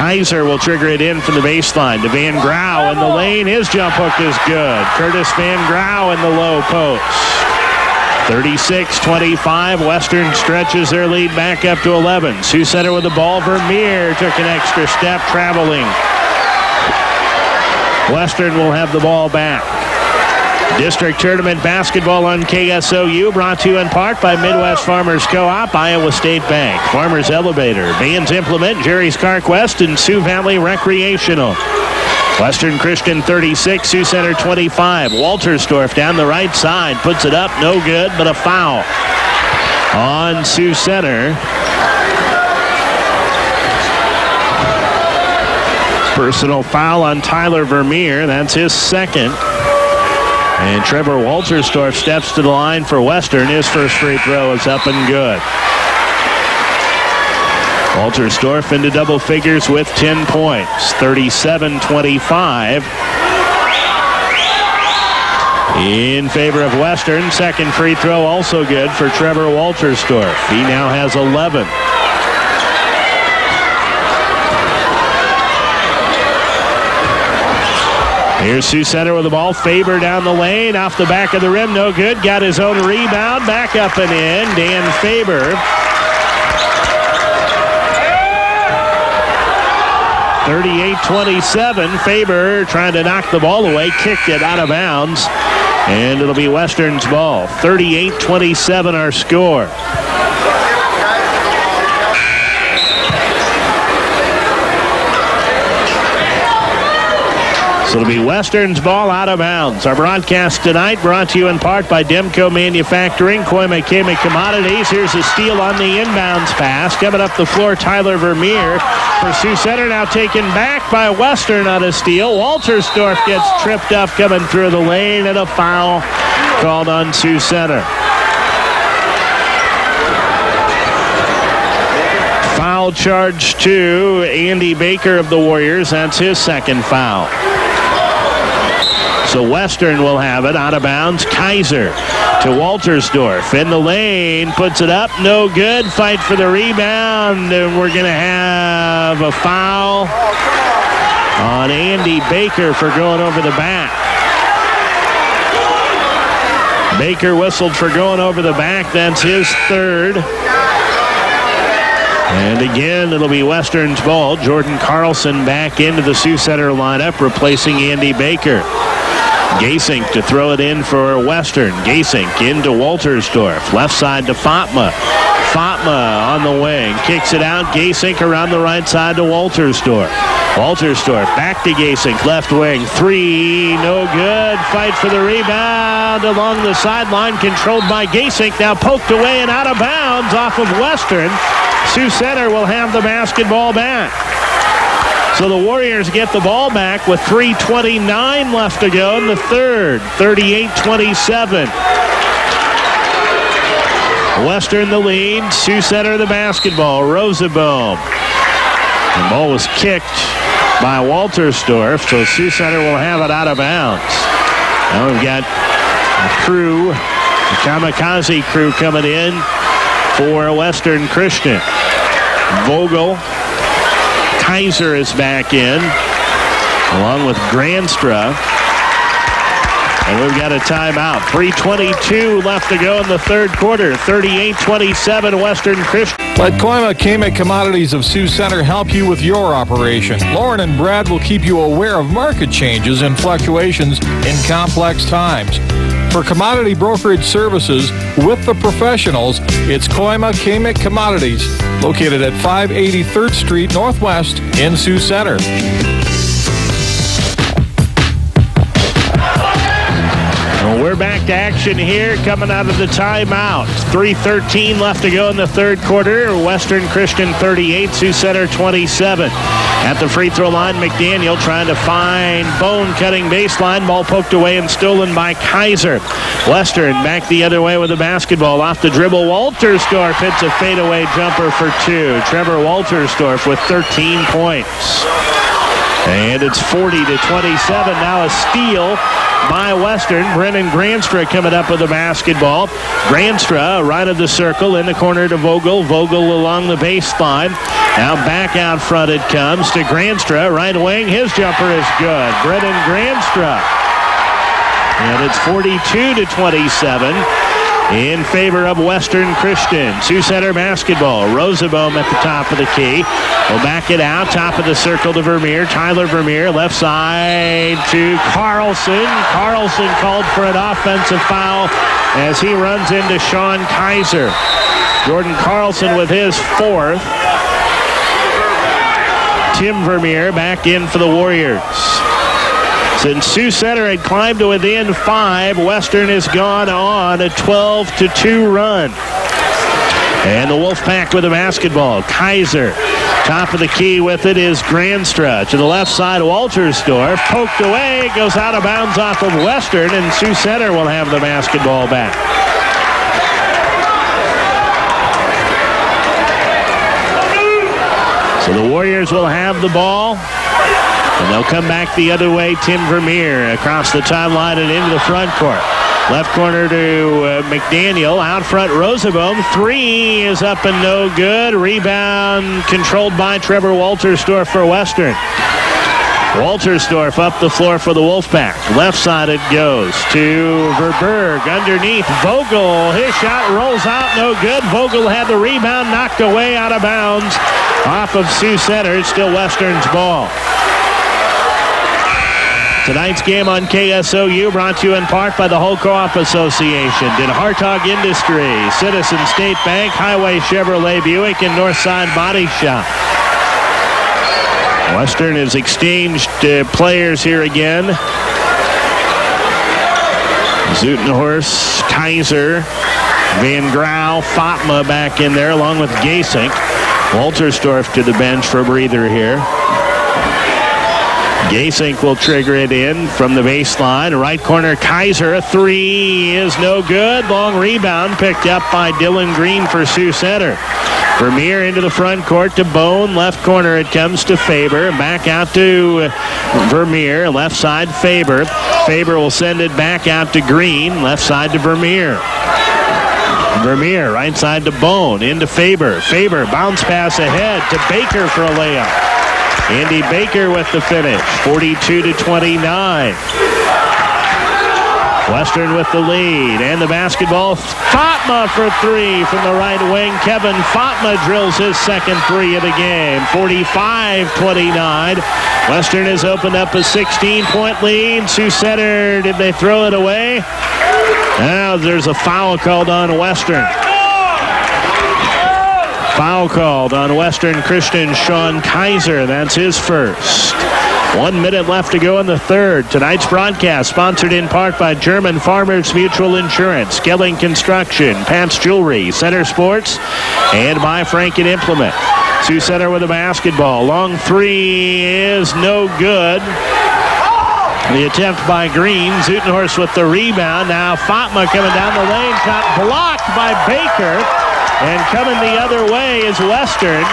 Kaiser will trigger it in from the baseline to Van Grau in the lane. His jump hook is good. Curtis Van Grau in the low post. 36-25. Western stretches their lead back up to 11. Sioux Center with the ball. Vermeer took an extra step traveling. Western will have the ball back. District Tournament basketball on KSOU, brought to you in part by Midwest Farmers Co-op, Iowa State Bank, Farmers Elevator, Vans Implement, Jerry's CarQuest, and Sioux Valley Recreational. Western Christian 36, Sioux Center 25. Waltersdorf down the right side, puts it up, no good, but a foul on Sioux Center. Personal foul on Tyler Vermeer. That's his second. And Trevor Waltersdorf steps to the line for Western. His first free throw is up and good. Waltersdorf into double figures with 10 points. 37-25. In favor of Western. Second free throw also good for Trevor Waltersdorf. He now has 11. Here's Sioux Center with the ball. Faber down the lane, off the back of the rim, no good. Got his own rebound, back up and in. Dan Faber. 38-27. Faber trying to knock the ball away, kicked it out of bounds, and it'll be Western's ball. 38-27 our score. So it'll be Western's ball out of bounds. Our broadcast tonight brought to you in part by Demco Manufacturing, Koima Commodities. Here's a steal on the inbounds pass. Coming up the floor, Tyler Vermeer for Sioux Center. Now taken back by Western on a steal. Waltersdorf gets tripped up coming through the lane, and a foul called on Sioux Center. Foul charge to Andy Baker of the Warriors. That's his second foul. So Western will have it out of bounds. Kaiser to Waltersdorf in the lane, puts it up, no good. Fight for the rebound, and we're going to have a foul on Andy Baker for going over the back. Baker whistled for going over the back. That's his third. And again, it'll be Western's ball. Jordan Carlson back into the Sioux Center lineup, replacing Andy Baker. Gasink to throw it in for Western. Gasink into Waltersdorf. Left side to Fatma. Fatma on the wing. Kicks it out. Gasink around the right side to Waltersdorf. Waltersdorf back to Gasink. Left wing. Three. No good. Fight for the rebound along the sideline. Controlled by Gasink. Now poked away and out of bounds off of Western. Sioux Center will have the basketball back. So the Warriors get the ball back with 3:29 left to go in the third. 38-27. Western the lead. Sioux Center the basketball. Rosenbaum. The ball was kicked by Waltersdorf, so Sioux Center will have it out of bounds. Now we've got a crew, the kamikaze crew coming in for Western Christian. Vogel, Kaiser is back in, along with Granstra. And we've got a timeout. 3:22 left to go in the third quarter. 38-27 Western Christian. Let Koima Kame Commodities of Sioux Center help you with your operation. Lauren and Brad will keep you aware of market changes and fluctuations in complex times. For commodity brokerage services with the professionals, it's Koima Kame Commodities, located at 580 3rd Street Northwest in Sioux Center. We're back to action here coming out of the timeout. 3:13 left to go in the third quarter. Western Christian 38, Sioux Center 27. At the free throw line, McDaniel trying to find Bone cutting baseline. Ball poked away and stolen by Kaiser. Western back the other way with the basketball. Off the dribble, Waltersdorf hits a fadeaway jumper for two. Trevor Waltersdorf with 13 points. And it's 40-27. Now a steal by Western. Brennan Granstra coming up with the basketball. Granstra right of the circle in the corner to Vogel. Vogel along the baseline. Now back out front it comes to Granstra. Right wing. His jumper is good. Brennan Granstra. And it's 42-27 in favor of Western Christian. Sioux Center basketball. Rosenbaum at the top of the key. We'll back it out. Top of the circle to Vermeer. Tyler Vermeer. Left side to Carlson. Carlson called for an offensive foul as he runs into Sean Kaiser. Jordan Carlson with his fourth. Tim Vermeer back in for the Warriors. Since Sioux Center had climbed to within 5, Western has gone on a 12-2 run. And the Wolfpack with the basketball. Kaiser, top of the key with it is Granstra. To the left side, Waltersdorf. Poked away, goes out of bounds off of Western, and Sioux Center will have the basketball back. So the Warriors will have the ball. And they'll come back the other way. Tim Vermeer across the timeline and into the front court. Left corner to McDaniel. Out front, Rosenbaum. Three is up and no good. Rebound controlled by Trevor Waltersdorf for Western. Waltersdorf up the floor for the Wolfpack. Left side it goes to Verberg. Underneath, Vogel. His shot rolls out, no good. Vogel had the rebound, knocked away out of bounds off of Sioux Center. It's still Western's ball. Tonight's game on KSOU brought to you in part by the Whole Co-op Association, Den Hartog Industries, Citizen State Bank, Highway Chevrolet Buick, and Northside Body Shop. Western has exchanged players here again. Zutenhorst, Kaiser, Van Grau, Fatma back in there along with Gasink. Waltersdorf to the bench for a breather here. Gasink will trigger it in from the baseline. Right corner, Kaiser. A three is no good. Long rebound picked up by Dylan Green for Sioux Center. Vermeer into the front court to Bone. Left corner it comes to Faber. Back out to Vermeer. Left side, Faber. Faber will send it back out to Green. Left side to Vermeer. Vermeer, right side to Bone. Into Faber. Faber, bounce pass ahead to Baker for a layup. Andy Baker with the finish, 42-29. Western with the lead, and the basketball. Fatma for three from the right wing. Kevin Fatma drills his second three of the game, 45-29. Western has opened up a 16-point lead. Sioux Center, did they throw it away? Now there's a foul called on Western. Foul called on Western Christian Sean Kaiser. That's his first. 1 minute left to go in the third. Tonight's broadcast sponsored in part by German Farmers Mutual Insurance, Skelling Construction, Pants Jewelry, Center Sports, and by Franken Implement. Sioux Center with a basketball. Long three is no good. The attempt by Green. Zutenhorst with the rebound. Now Fatma coming down the lane. Shot blocked by Baker. And coming the other way is Western.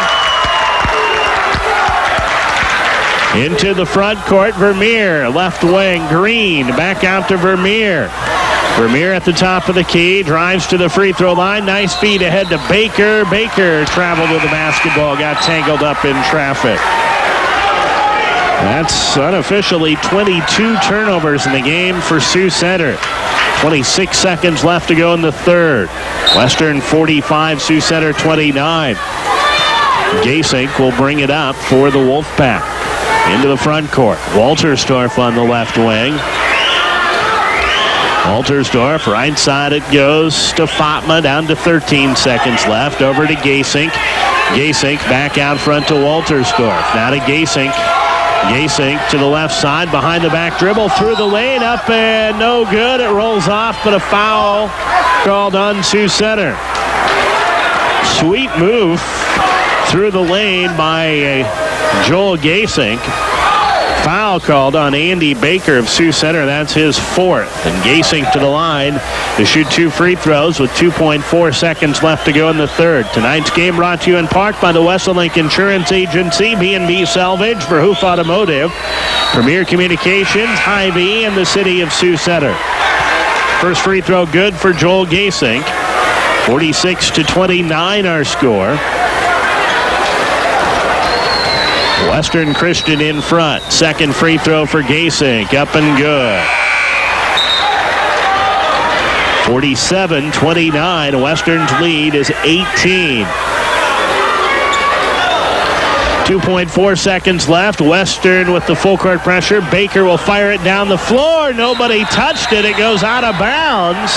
Into the front court, Vermeer. Left wing, Green. Back out to Vermeer. Vermeer at the top of the key. Drives to the free throw line. Nice feed ahead to Baker. Baker traveled with the basketball. Got tangled up in traffic. That's unofficially 22 turnovers in the game for Sioux Center. 26 seconds left to go in the third. Western 45, Sioux Center 29. Gasink will bring it up for the Wolfpack. Into the front court. Waltersdorf on the left wing. Waltersdorf, right side it goes to Fatma, down to 13 seconds left. Over to Gasink. Gasink back out front to Waltersdorf. Now to Gasink. Gasink to the left side, behind the back dribble, through the lane, up and no good. It rolls off, but a foul called on Sioux Center. Sweet move through the lane by Joel Gasink. Foul called on Andy Baker of Sioux Center. That's his fourth. And Gasink to the line to shoot 2 free throws with 2.4 seconds left to go in the third. Tonight's game brought to you in part by the Westlink Insurance Agency, B&B Salvage, Verhoof Automotive, Premier Communications, Hy-Vee, and the City of Sioux Center. First free throw good for Joel Gasink. 46-29 our score. Western Christian in front. Second free throw for Gasink. Up and good. 47-29. Western's lead is 18. 2.4 seconds left. Western with the full court pressure. Baker will fire it down the floor. Nobody touched it. It goes out of bounds.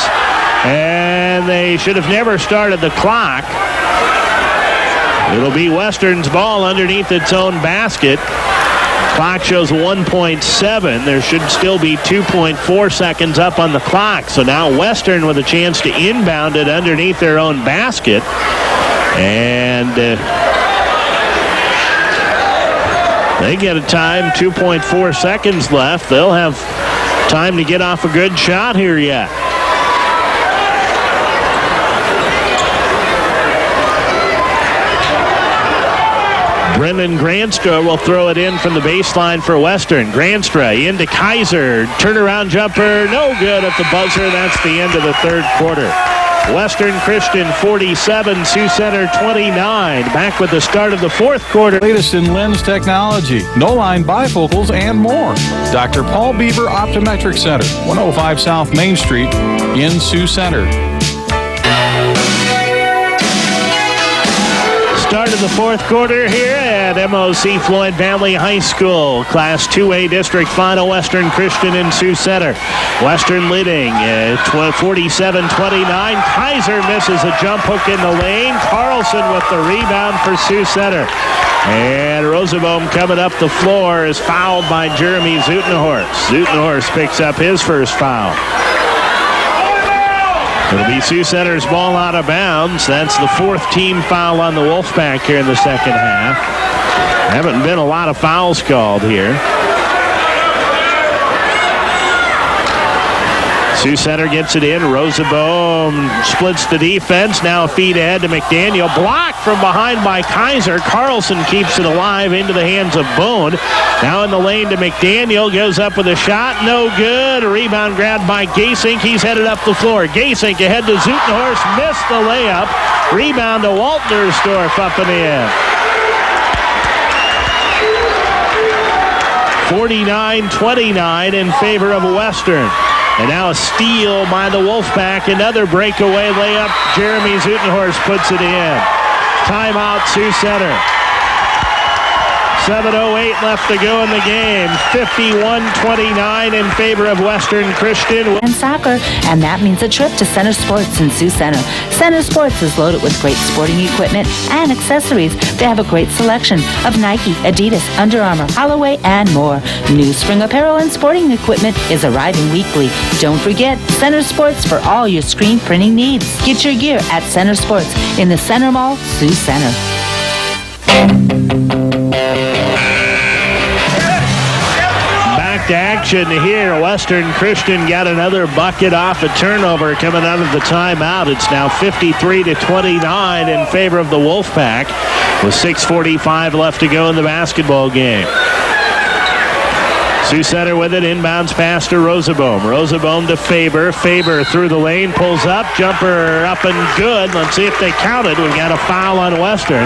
And they should have never started the clock. It'll be Western's ball underneath its own basket. Clock shows 1.7. There should still be 2.4 seconds up on the clock. So now Western with a chance to inbound it underneath their own basket. And they get a time, 2.4 seconds left. They'll have time to get off a good shot here yet. Brendan Granstra will throw it in from the baseline for Western. Granstra into Kaiser. Turnaround jumper, no good at the buzzer. That's the end of the third quarter. Western Christian 47, Sioux Center 29. Back with the start of the fourth quarter. Latest in lens technology, no-line bifocals, and more. Dr. Paul Beaver Optometric Center, 105 South Main Street in Sioux Center. Start of the fourth quarter here at MOC Floyd Valley High School. Class 2A District Final, Western Christian and Sioux Center. Western leading 47-29. Kaiser misses a jump hook in the lane. Carlson with the rebound for Sioux Center. And Rosenbaum coming up the floor is fouled by Jeremy Zutenhorst. Zutenhorst picks up his first foul. It'll be Sioux Center's ball out of bounds. That's the fourth team foul on the Wolfpack here in the second half. Haven't been a lot of fouls called here. Sioux Center gets it in. Rosenbaum splits the defense. Now a feed ahead to McDaniel. Blocked from behind by Kaiser. Carlson keeps it alive into the hands of Bone. Now in the lane to McDaniel. Goes up with a shot. No good. A rebound grabbed by Gasink. He's headed up the floor. Gasink ahead to Zutenhorst. Missed the layup. Rebound to Waltersdorf up and in. 49-29 in favor of Western. And now a steal by the Wolfpack. Another breakaway layup. Jeremy Zutenhorst puts it in. Timeout, Sioux Center. 7:08 left to go in the game. 51-29 in favor of Western Christian. And soccer, and that means a trip to Center Sports in Sioux Center. Center Sports is loaded with great sporting equipment and accessories. They have a great selection of Nike, Adidas, Under Armour, Holloway, and more. New spring apparel and sporting equipment is arriving weekly. Don't forget Center Sports for all your screen printing needs. Get your gear at Center Sports in the Center Mall, Sioux Center. Back to action here. Western Christian got another bucket off a turnover coming out of the timeout. It's now 53-29 in favor of the Wolfpack with 6:45 left to go in the basketball game. Sioux Center with it, inbounds pass to Rosenbaum. Rosenbaum to Faber. Faber through the lane, pulls up, jumper up and good. Let's see if they count it. We've got a foul on Western.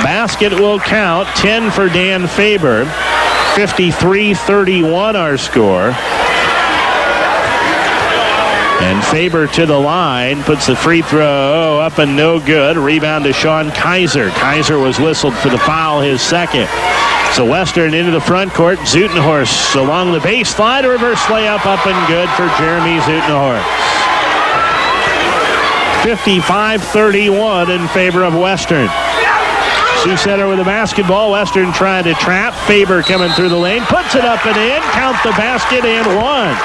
Basket will count, 10 for Dan Faber. 53-31 our score. And Faber to the line, puts the free throw up and no good. Rebound to Sean Kaiser. Kaiser was whistled for the foul, his second. So Western into the front court. Zutenhorst along the baseline. A reverse layup up and good for Jeremy Zutenhorst. 55-31 in favor of Western. Sioux Center with the basketball. Western trying to trap. Faber coming through the lane. Puts it up and in. Count the basket and one.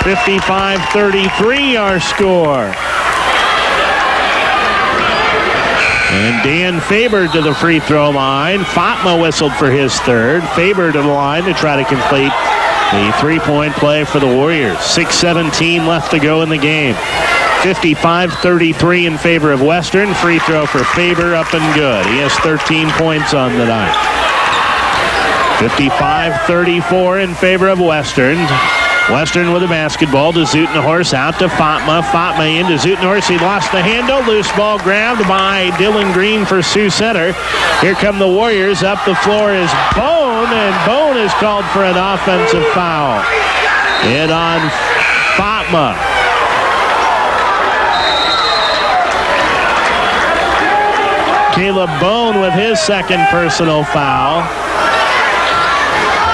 55-33 our score. And Dan Faber to the free throw line. Fatma whistled for his third. Faber to the line to try to complete the three-point play for the Warriors. 6:17 left to go in the game. 55-33 in favor of Western. Free throw for Faber up and good. He has 13 points on the night. 55-34 in favor of Western. Western with the basketball to Zutenhorst, out to Fatma. Fatma into Zutenhorst. He lost the handle. Loose ball grabbed by Dylan Green for Sioux Center. Here come the Warriors. Up the floor is Bone, and Bone is called for an offensive foul. In on Fatma. Caleb Bone with his second personal foul.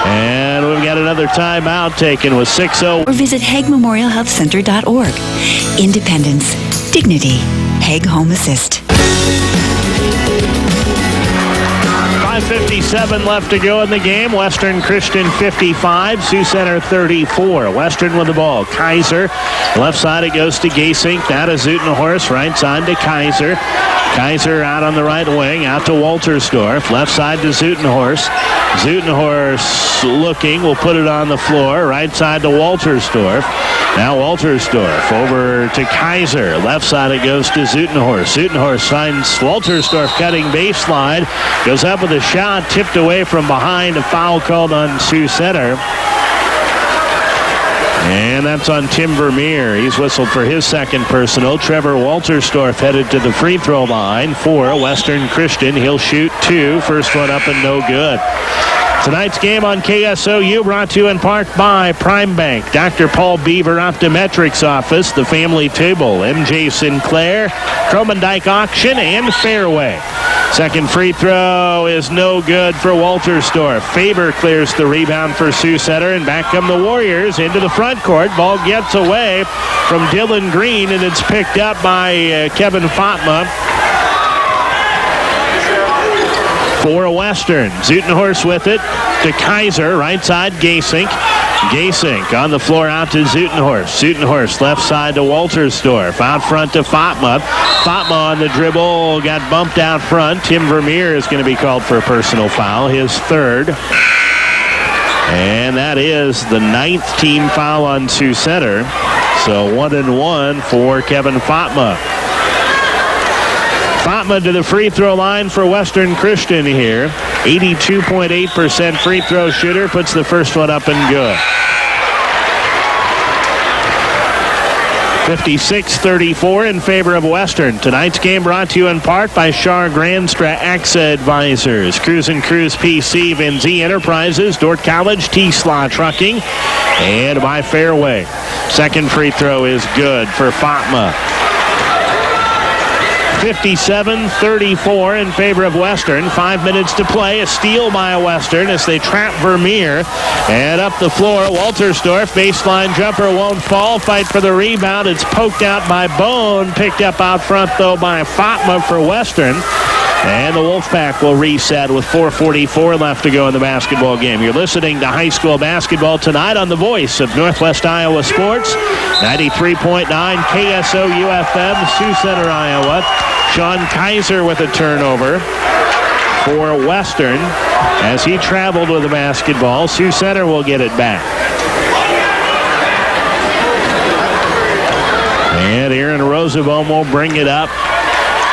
And we've got another timeout taken with 6:0. Or visit HagueMemorialHealthCenter.org. Independence, dignity, Hague Home Assist. 5:57 left to go in the game. Western Christian 55, Sioux Center 34. Western with the ball. Kaiser, left side it goes to Gasink. Now to Zutenhorst, right side to Kaiser. Kaiser out on the right wing, out to Waltersdorf. Left side to Zutenhorst. Zutenhorst looking, will put it on the floor. Right side to Waltersdorf. Now Waltersdorf over to Kaiser. Left side it goes to Zutenhorst. Zutenhorst finds Waltersdorf cutting baseline. Goes up with a shot, tipped away from behind. A foul called on Sioux Center. And that's on Tim Vermeer. He's whistled for his second personal. Trevor Waltersdorf headed to the free throw line for Western Christian. He'll shoot two. First one up and no good. Tonight's game on KSOU brought to you in part by Prime Bank, Dr. Paul Beaver Optometrics Office, The Family Table, MJ Sinclair, Cromendike Auction, and Fairway. Second free throw is no good for Waltersdorf. Faber clears the rebound for Sioux Center, and back come the Warriors into the front court. Ball gets away from Dylan Green, and it's picked up by Kevin Fatma. For Western. Zutenhorst with it to Kaiser. Right side, Gasink. Gasink on the floor out to Zutenhorst. Zutenhorst left side to Waltersdorf. Out front to Fatma. Fatma on the dribble. Got bumped out front. Tim Vermeer is going to be called for a personal foul. His third. And that is the 9th team foul on Sioux Center. So 1-1 for Kevin Fatma. Fatma to the free throw line for Western Christian here. 82.8% free throw shooter. Puts the first one up and good. 56-34 in favor of Western. Tonight's game brought to you in part by Shar Granstra AXA Advisors, Cruise and Cruise PC, Vinzi Enterprises, Dort College, T-Slaw Trucking, and by Fairway. Second free throw is good for Fatma. 57-34 in favor of Western. 5 minutes to play. A steal by Western as they trap Vermeer. And up the floor, Waltersdorf. Baseline jumper won't fall. Fight for the rebound. It's poked out by Bone. Picked up out front, though, by Fatma for Western. And the Wolfpack will reset with 4:44 left to go in the basketball game. You're listening to high school basketball tonight on the voice of Northwest Iowa Sports. 93.9 KSOU FM, Sioux Center, Iowa. Sean Kaiser with a turnover for Western as he traveled with the basketball. Sioux Center will get it back. And Aaron Rosenbaum will bring it up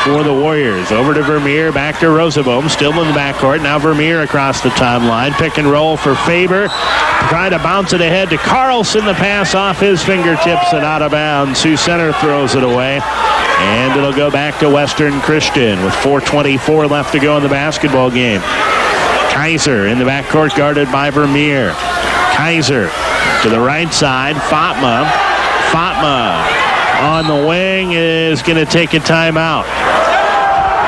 for the Warriors. Over to Vermeer, back to Rosenbaum, still in the backcourt. Now Vermeer across the timeline. Pick and roll for Faber. Trying to bounce it ahead to Carlson. The pass off his fingertips and out of bounds. Sioux Center throws it away. And it'll go back to Western Christian with 4:24 left to go in the basketball game. Kaiser in the backcourt guarded by Vermeer. Kaiser to the right side. Fatma on the wing is going to take a timeout.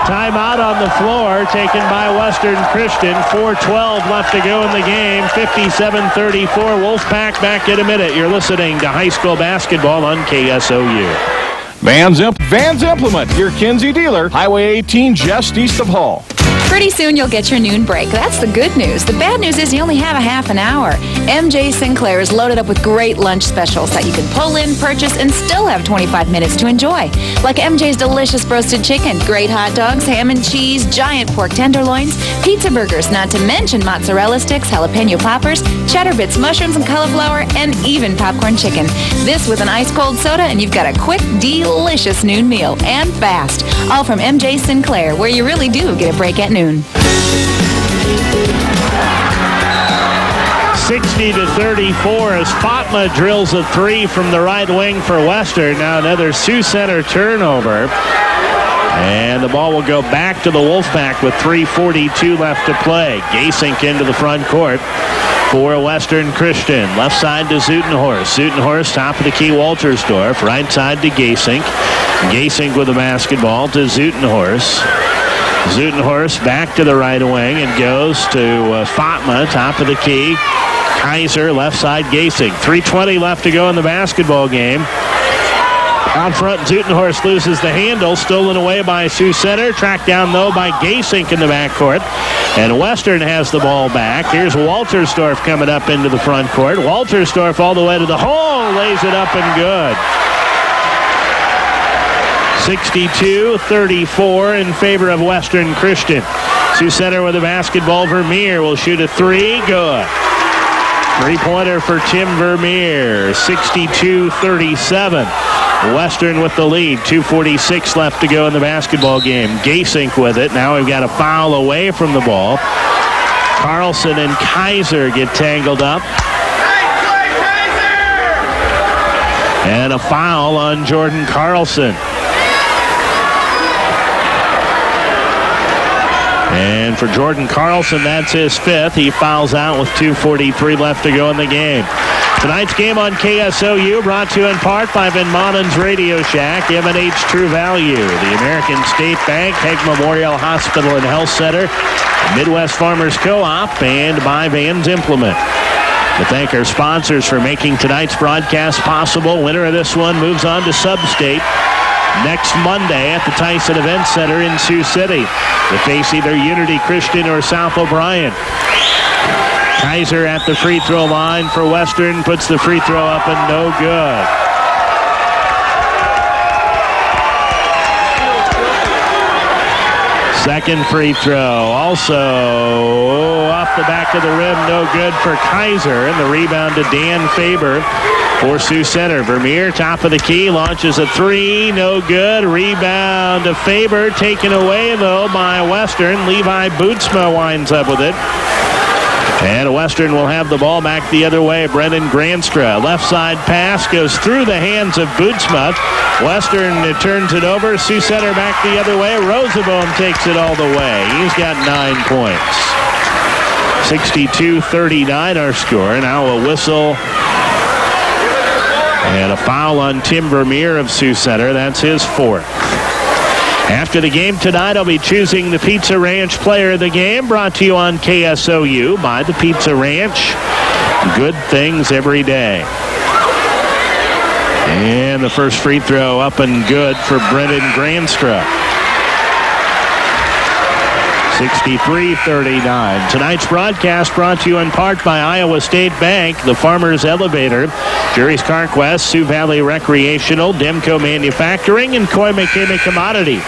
Timeout on the floor taken by Western Christian. 4:12 left to go in the game. 57-34. Wolfpack back in a minute. You're listening to high school basketball on KSOU. Vans Implement, your Kinsey dealer, Highway 18 just east of Hull. Pretty soon you'll get your noon break. That's the good news. The bad news is you only have a half an hour. MJ Sinclair is loaded up with great lunch specials that you can pull in, purchase, and still have 25 minutes to enjoy. Like MJ's delicious roasted chicken, great hot dogs, ham and cheese, giant pork tenderloins, pizza burgers, not to mention mozzarella sticks, jalapeno poppers, cheddar bits, mushrooms and cauliflower, and even popcorn chicken. This with an ice-cold soda, and you've got a quick, delicious noon meal, and fast. All from MJ Sinclair, where you really do get a break at noon. 60-34 as Fatma drills a three from the right wing for Western. Now another Sioux Center turnover. And the ball will go back to the Wolfpack with 3:42 left to play. Gasink into the front court for Western Christian. Left side to Zutenhorst. Zutenhorst top of the key, Waltersdorf. Right side to Gasink. Gasink with the basketball to Zutenhorst. Zutenhorst back to the right wing and goes to Fatma, top of the key. Kaiser, left side, Gasink. 3:20 left to go in the basketball game. Out front, Zutenhorst loses the handle. Stolen away by Sioux Center. Tracked down, though, by Gasink in the backcourt. And Western has the ball back. Here's Waltersdorf coming up into the front court. Waltersdorf all the way to the hole. Lays it up and good. 62-34 in favor of Western Christian. Sioux Center with the basketball. Vermeer will shoot a three. Good. Three-pointer for Tim Vermeer. 62-37. Western with the lead. 2:46 left to go in the basketball game. Gasink with it. Now we've got a foul away from the ball. Carlson and Kaiser get tangled up. And a foul on Jordan Carlson. And for Jordan Carlson, that's his fifth. He fouls out with 2:43 left to go in the game. Tonight's game on KSOU brought to you in part by Van Manen's Radio Shack, M&H True Value, the American State Bank, Hague Memorial Hospital and Health Center, Midwest Farmers Co-op, and by Vans Implement. To thank our sponsors for making tonight's broadcast possible. Winner of this one moves on to Sub-State next Monday at the Tyson Event Center in Sioux City. They face either Unity Christian or South O'Brien. Kaiser at the free throw line for Western, puts the free throw up and no good. Second free throw, also off the back of the rim, no good for Kaiser. And the rebound to Dan Faber for Sioux Center. Vermeer, top of the key, launches a three, no good. Rebound to Faber, taken away though by Western. Levi Bootsma winds up with it. And Western will have the ball back the other way. Brendan Granstra, left side pass goes through the hands of Bootsma. Western turns it over. Sioux Center back the other way. Rosenbaum takes it all the way. He's got 9 points. 62-39 our score. Now a whistle and a foul on Tim Vermeer of Sioux Center. That's his fourth. After the game tonight, I'll be choosing the Pizza Ranch Player of the Game, brought to you on KSOU by the Pizza Ranch. Good things every day. And the first free throw up and good for Brendan Granstra. 63-39. Tonight's broadcast brought to you in part by Iowa State Bank, the Farmers Elevator, Jerry's CarQuest, Sioux Valley Recreational, Demco Manufacturing, and Coy McKinney Commodities.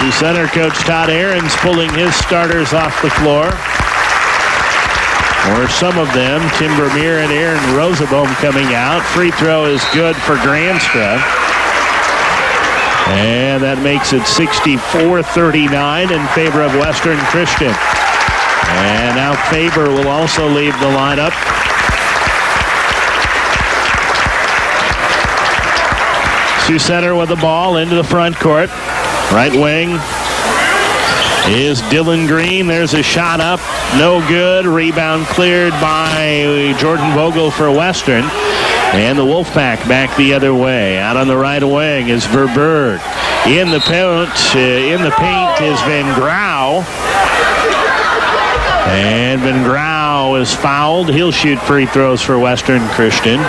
Sioux Center coach Todd Ahrens pulling his starters off the floor. Or some of them. Tim Vermeer and Aaron Rosenbaum coming out. Free throw is good for Granstra. And that makes it 64-39 in favor of Western Christian. And now Faber will also leave the lineup. Sioux Center with the ball into the front court. Right wing is Dylan Green. There's a shot up. No good. Rebound cleared by Jordan Vogel for Western. And the Wolfpack back the other way. Out on the right wing is Verberg. In the paint is Van Grau. And Van Grau is fouled. He'll shoot free throws for Western Christian.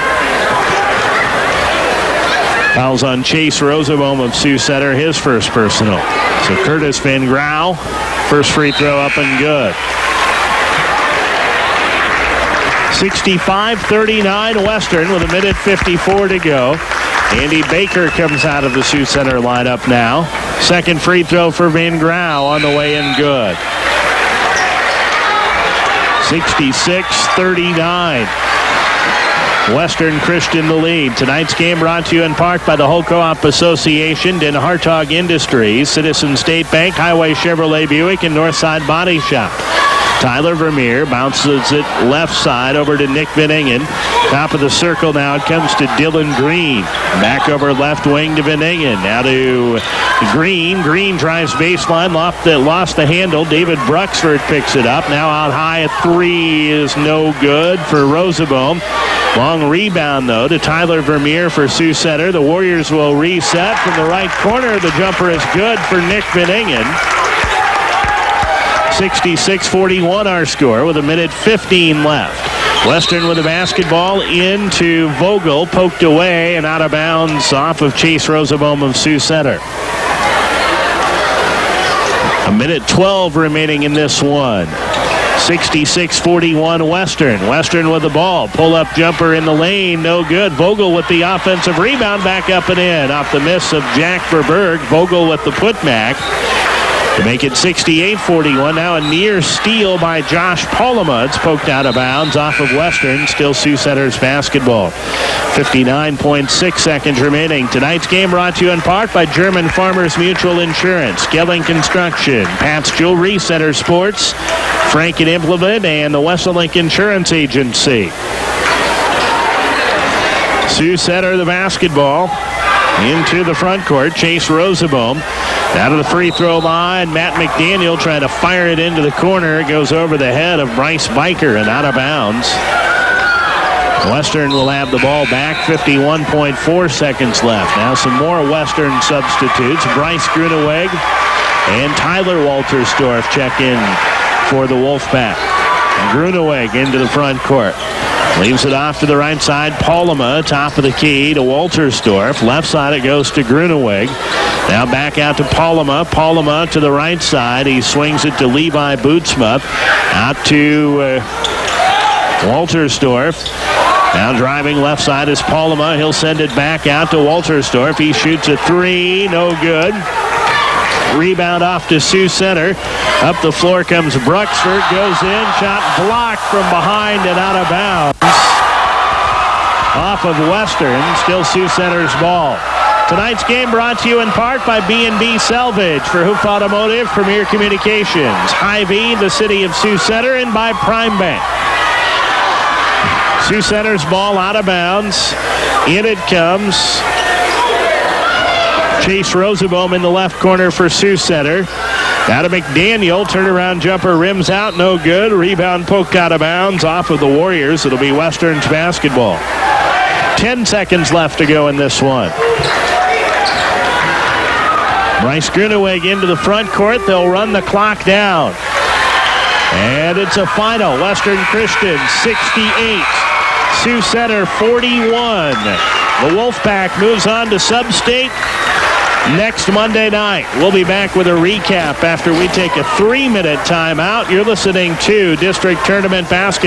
Fouls on Chase Rosenbaum of Sioux Center, his first personal. So Curtis Van Grau, first free throw up and good. 65-39 Western with 1:54 to go. Andy Baker comes out of the Sioux Center lineup now. Second free throw for Van Grau on the way in good. 66-39. Western Christian the lead. Tonight's game brought to you in part by the Whole Co-op Association, Den Hartog Industries, Citizen State Bank, Highway Chevrolet Buick, and Northside Body Shop. Tyler Vermeer bounces it left side over to Nick Van Ingen. Top of the circle now, it comes to Dylan Green. Back over left wing to Van Ingen. Now to Green. Green drives baseline, lost the handle. David Bruxford picks it up. Now out high at three is no good for Rosenbaum. Long rebound, though, to Tyler Vermeer for Sioux Center. The Warriors will reset from the right corner. The jumper is good for Nick Van Ingen. 66-41 our score with 1:15 left. Western with the basketball into Vogel, poked away and out of bounds off of Chase Rosenbaum of Sioux Center. 1:12 remaining in this one. 66-41 Western. Western with the ball. Pull-up jumper in the lane. No good. Vogel with the offensive rebound. Back up and in. Off the miss of Jack Verberg. Vogel with the putback to make it 68-41. Now a near steal by Josh Paulema. It's poked out of bounds off of Western. Still Sioux Center's basketball. 59.6 seconds remaining. Tonight's game brought to you in part by German Farmers Mutual Insurance, Gelling Construction, Pat's Jewelry, Center Sports, Frank and Implement, and the Westlink Insurance Agency. Sioux Center the basketball into the front court. Chase Rosenbaum out of the free throw line. Matt McDaniel trying to fire it into the corner. It goes over the head of Bryce Biker and out of bounds. Western will have the ball back. 51.4 seconds left. Now some more Western substitutes. Bryce Gruneweg and Tyler Waltersdorf check in for the Wolfpack. Gruneweg into the front court. Leaves it off to the right side. Paulema, top of the key to Waltersdorf. Left side it goes to Gruneweg. Now back out to Paulema. Paulema to the right side. He swings it to Levi Bootsma. Out to Waltersdorf. Now driving left side is Paulema. He'll send it back out to Waltersdorf. He shoots a three. No good. Rebound off to Sioux Center. Up the floor comes Bruxford. Goes in. Shot blocked from behind and out of bounds. Off of Western. Still Sioux Center's ball. Tonight's game brought to you in part by B&B Salvage for Hoop Automotive, Premier Communications, Hy-Vee, the City of Sioux Center, and by Prime Bank. Sioux Center's ball out of bounds. In it comes Chase Rosenbaum in the left corner for Sioux Center. Out of McDaniel, turnaround jumper rims out, no good. Rebound poked out of bounds off of the Warriors. It'll be Western's basketball. 10 seconds left to go in this one. Bryce Gruneweg into the front court. They'll run the clock down. And it's a final. Western Christian 68. Sioux Center 41. The Wolfpack moves on to Sub-State next Monday night. We'll be back with a recap after we take a 3-minute timeout. You're listening to District Tournament Basketball.